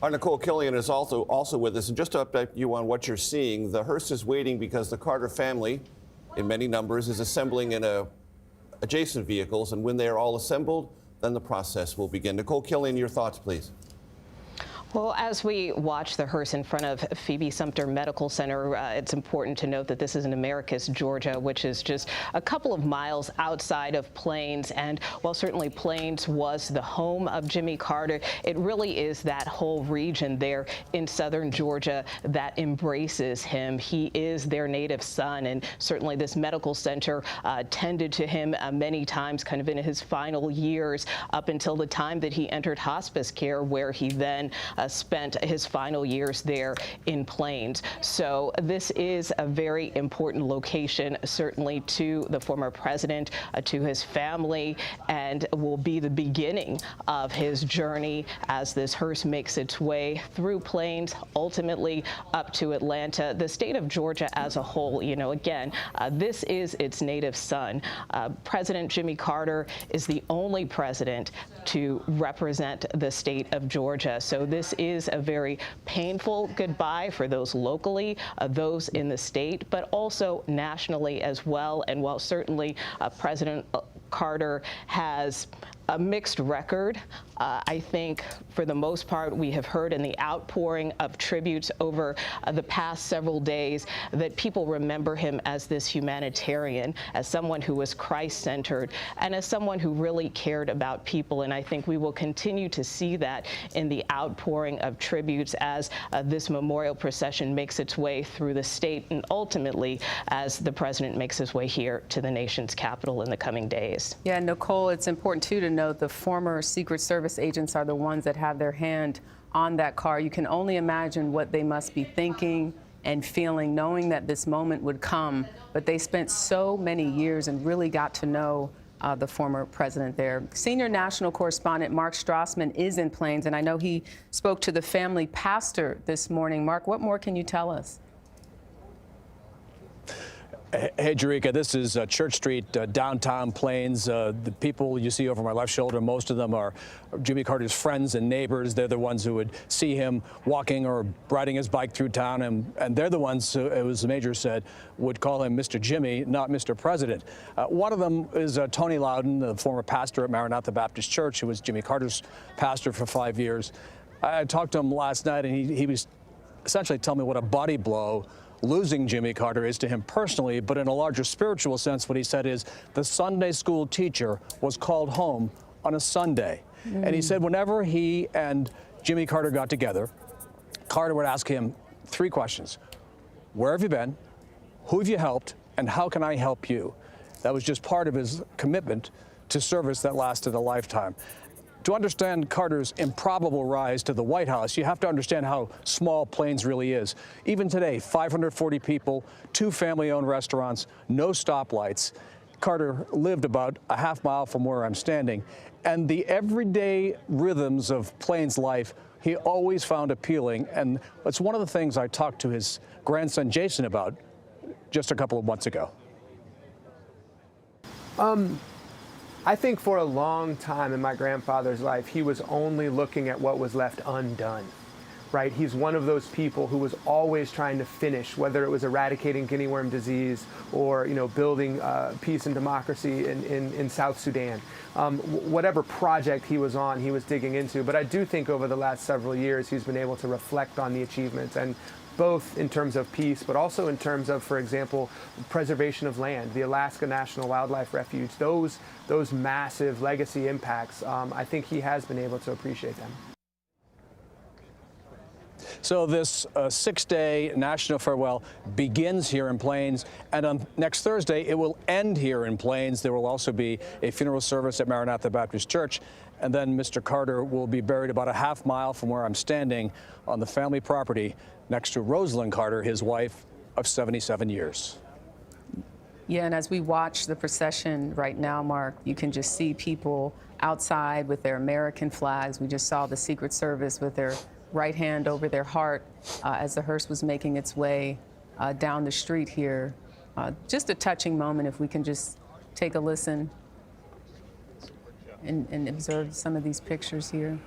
Our Nikole Killion is also with us, and just to update you on what you're seeing, the hearse is waiting because the Carter family, in many numbers, is assembling in adjacent vehicles, and when they are all assembled, then the process will begin. Nikole Killion, your thoughts, please. Well, as we watch the hearse in front of Phoebe Sumter Medical Center, it's important to note that this is in Americus, Georgia, which is just a couple of miles outside of Plains. And while certainly Plains was the home of Jimmy Carter, it really is that whole region there in southern Georgia that embraces him. He is their native son, and certainly this medical center tended to him many times kind of in his final years up until the time that he entered hospice care, where he then spent his final years there in Plains. So this is a very important location, certainly to the former president, to his family, and will be the beginning of his journey as this hearse makes its way through Plains, ultimately up to Atlanta. The state of Georgia as a whole, you know, again, this is its native son. President Jimmy Carter is the only president to represent the state of Georgia. So this is a very painful goodbye for those locally, those in the state, but also nationally as well. And while certainly President Carter has a mixed record, I think for the most part we have heard in the outpouring of tributes over the past several days that people remember him as this humanitarian, as someone who was Christ-centered, and as someone who really cared about people. And I think we will continue to see that in the outpouring of tributes as this memorial procession makes its way through the state, and ultimately as the president makes his way here to the nation's capital in the coming days. Yeah, Nikole, it's important too to note the former Secret Service agents are the ones that have their hand on that car. You can only imagine what they must be thinking and feeling, knowing that this moment would come. But they spent so many years and really got to know the former president there. Senior national correspondent Mark Strassmann is in Plains, and I know he spoke to the family pastor this morning. Mark, what more can you tell us? Hey, Jerika, this is Church Street, downtown Plains. The people you see over my left shoulder, most of them are Jimmy Carter's friends and neighbors. They're the ones who would see him walking or riding his bike through town, and they're the ones who, as the major said, would call him Mr. Jimmy, not Mr. President. One of them is Tony Loudon, the former pastor at Maranatha Baptist Church, who was Jimmy Carter's pastor for 5 years. I talked to him last night, and he was essentially telling me what a body blow losing Jimmy Carter is to him personally, but in a larger spiritual sense, what he said is the Sunday school teacher was called home on a Sunday. And he said whenever he and Jimmy Carter got together, Carter would ask him 3 questions. Where have you been? Who have you helped? And how can I help you? That was just part of his commitment to service that lasted a lifetime. To understand Carter's improbable rise to the White House, you have to understand how small Plains really is. Even today, 540 people, 2 family-owned restaurants, no stoplights. Carter lived about a half mile from where I'm standing. And the everyday rhythms of Plains life, he always found appealing. And it's one of the things I talked to his grandson, Jason, about just a couple of months ago. I think for a long time in my grandfather's life, he was only looking at what was left undone, right? He's one of those people who was always trying to finish, whether it was eradicating guinea worm disease or, you know, building peace and democracy in South Sudan. Whatever project he was on, he was digging into. But I do think over the last several years, he's been able to reflect on the achievements, and both in terms of peace, but also in terms of, for example, preservation of land, the Alaska National Wildlife Refuge, those massive legacy impacts. I think he has been able to appreciate them. So this 6-day national farewell begins here in Plains, and on next Thursday it will end here in Plains. There will also be a funeral service at Maranatha Baptist Church, and then Mr. Carter will be buried about a half mile from where I'm standing on the family property next to Rosalind Carter, his wife of 77 years. Yeah, and as we watch the procession right now, Mark, you can just see people outside with their American flags. We just saw the Secret Service with their right hand over their heart as the hearse was making its way down the street here. Just a touching moment, if we can just take a listen and observe some of these pictures here.